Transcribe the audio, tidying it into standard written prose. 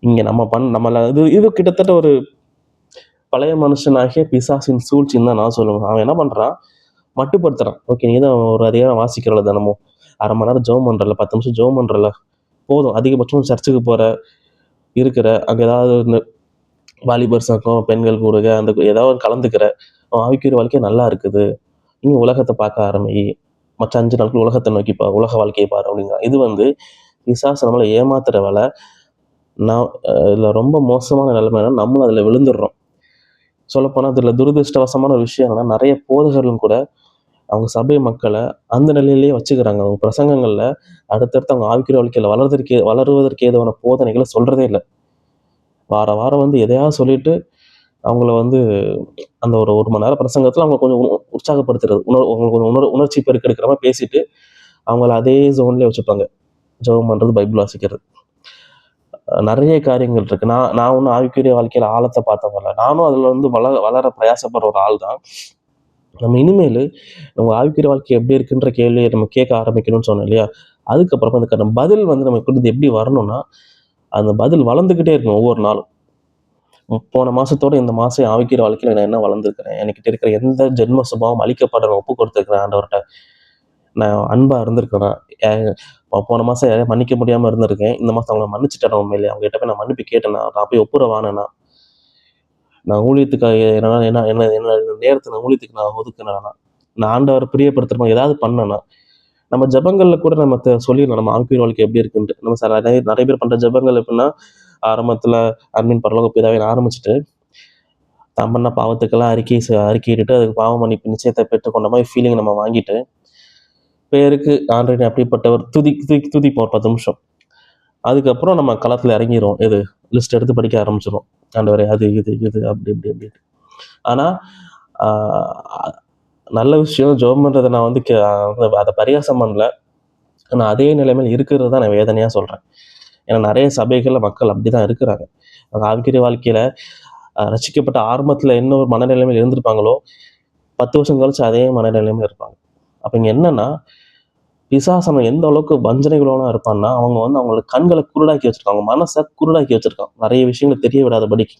இங்க நம்மள இது இது கிட்டத்தட்ட ஒரு பழைய மனுஷனாகிய பிசாசின் சூழ்ச்சின்னு தான் நான் சொல்லுவேன். அவன் என்ன பண்றான்? மட்டுப்படுத்துறான். ஓகே, நீ தான் ஒரு அதிகாரம் வாசிக்கிறல தினமும். 1/2 மணி நேரம் ஜெபம் பண்றல, 10 நிமிஷம் ஜெபம் பண்றல, போதும். அதிகபட்சம் சர்ச்சுக்கு போற, இருக்கிற, அங்க ஏதாவது இந்த வாலிபர் சங்கம், பெண்கள் கூடுக, அந்த ஏதாவது கலந்துக்கிற, உன் ஆவிக்குரிய வாழ்க்கை நல்லா இருக்குது. நீ உலகத்தை பார்க்க ஆரம்பி. மற்ற 5 நாட்கள் உலகத்தை நோக்கி பாரு, உலக வாழ்க்கையை பாரு அப்படிங்கிறான். இது வந்து பிசாசு நம்மளை ஏமாத்துற வேலை. நான் இதுல ரொம்ப மோசமான நிலைமை என்னன்னா, நம்மளும் அதுல விழுந்துடுறோம். சொல்லப்போனா இதுல துரதிருஷ்டவசமான ஒரு விஷயம் என்னன்னா, நிறைய போதகர்களும் கூட அவங்க சபை மக்களை அந்த நிலையிலேயே வச்சுக்கிறாங்க. அவங்க பிரசங்கங்கள்ல அடுத்தடுத்து அவங்க ஆவிக்குரிய வாழ்க்கையில வளருவதற்கு ஏதுவான போதனைகளை சொல்றதே இல்லை. வார வாரம் வந்து எதையாவது சொல்லிட்டு அவங்கள வந்து அந்த ஒரு 1 மணி நேரம் பிரசங்கத்துல அவங்க கொஞ்சம் உற்சாகப்படுத்துறது, அவங்களுக்கு கொஞ்சம் உணர்ச்சி பெருக்கெடுக்கிற மாதிரி பேசிட்டு அவங்கள அதே ஜோன்லயே வச்சுப்பாங்க. ஜெபம் பண்றது, பைபிள் வாசிக்கிறது. நிறைய காரியங்கள் இருக்கு. நான் நான் ஒன்றும் ஆவிக்குரிய வாழ்க்கையில ஆழத்தை பார்த்தவங்க. நானும் அதுல வந்து வளர பிரயாசப்படுற ஒரு ஆள் தான். நம்ம இனிமேல் நம்ம ஆவிக்குரிய வாழ்க்கை எப்படி இருக்குன்ற கேள்வியை நம்ம கேட்க ஆரம்பிக்கணும்னு சொன்னோம் இல்லையா? அதுக்கப்புறம் அதுக்கான பதில் வந்து நமக்கு எப்படி வரணும்னா, அந்த பதில் வளர்ந்துக்கிட்டே இருக்கணும் ஒவ்வொரு நாளும். போன மாசத்தோட இந்த மாசம் ஆவிக்குரிய வாழ்க்கையில நான் என்ன வளர்ந்துருக்கிறேன்? என்கிட்ட இருக்கிற எந்த ஜென்ம சுபாவம் அழிக்கப்பட நான் ஒப்பு கொடுத்துருக்கிறேன் ஆண்டவர்ட்ட. நான் அன்பா இருந்திருக்கிறேனா? போன மாசம் யாரையும் மன்னிக்க முடியாம இருந்திருக்கேன். இந்த மாசம் அவங்கள மன்னிச்சுட்டேனா உண்மையிலேயே? அவங்ககிட்ட போய் நான் மன்னிப்பு கேட்டேனா? நான் போய் ஒப்புரவானேனா? நான் ஊழியத்துக்காக என்ன என்ன என்ன என்ன நேரத்தை நான் ஊழியத்துக்கு நான் ஒதுக்குனேனா? நான் ஆண்டவரை பிரியப்படுத்துற மாதிரி ஏதாவது பண்ணேனா? நம்ம ஜெபங்கள்ல கூட நம்ம சொல்லிடலாம் நம்ம ஆவிக்குரிய வாழ்க்கை எப்படி இருக்குன்ட்டு. நம்ம நிறைய நிறைய பேர் பண்ற ஜெபங்கள் எப்படின்னா, ஆரம்பத்துல அன்பின் பரலோக பிதாவேன்னு ஆரம்பிச்சுட்டு, தான் பண்ண பாவத்துக்கெல்லாம் அறிக்கையிட்டுட்டு அதுக்கு பாவ மன்னிப்பு நிச்சயத்தை பெற்றுக்கொண்ட மாதிரி ஃபீலிங் நம்ம வாங்கிட்டு, பேருக்கு ஆண்டவரே அப்படிப்பட்டவர் துதிப்போம் ஒரு 10 நிமிஷம். அதுக்கப்புறம் நம்ம களத்துல இறங்கிருவோம். லிஸ்ட் எடுத்து படிக்க ஆரம்பிச்சிருவோம். ஆண்டவரே அது இது இது அப்படி இப்படி அப்படின்ட்டு. ஆனா ஆஹ் நல்ல விஷயம் ஜெபம் பண்றதை நான் வந்து அதை பரிகாசம் பண்ணல. ஆனா அதே நிலைமையில் இருக்கிறது தான் நான் வேதனையா சொல்றேன். ஏன்னா நிறைய சபைகள்ல மக்கள் அப்படிதான் இருக்கிறாங்க. அவங்க ஆவிக்குரிய வாழ்க்கையில ரசிக்கப்பட்ட ஆரம்பத்துல என்ன ஒரு மனநிலைமையில் இருந்திருப்பாங்களோ, 10 வருஷம் கழிச்சு அதே மனநிலைமையில இருப்பாங்க. அப்ப இங்க என்னன்னா, பிசாசம் எந்த அளவுக்கு வஞ்சனைகளோட இருப்பான்னா, அவங்க வந்து அவங்களோட கண்களை குருடாக்கி வச்சிருக்காங்க, மனசை குருடாக்கி வச்சிருக்கான், நிறைய விஷயங்கள் தெரிய விடாதபடிக்கு.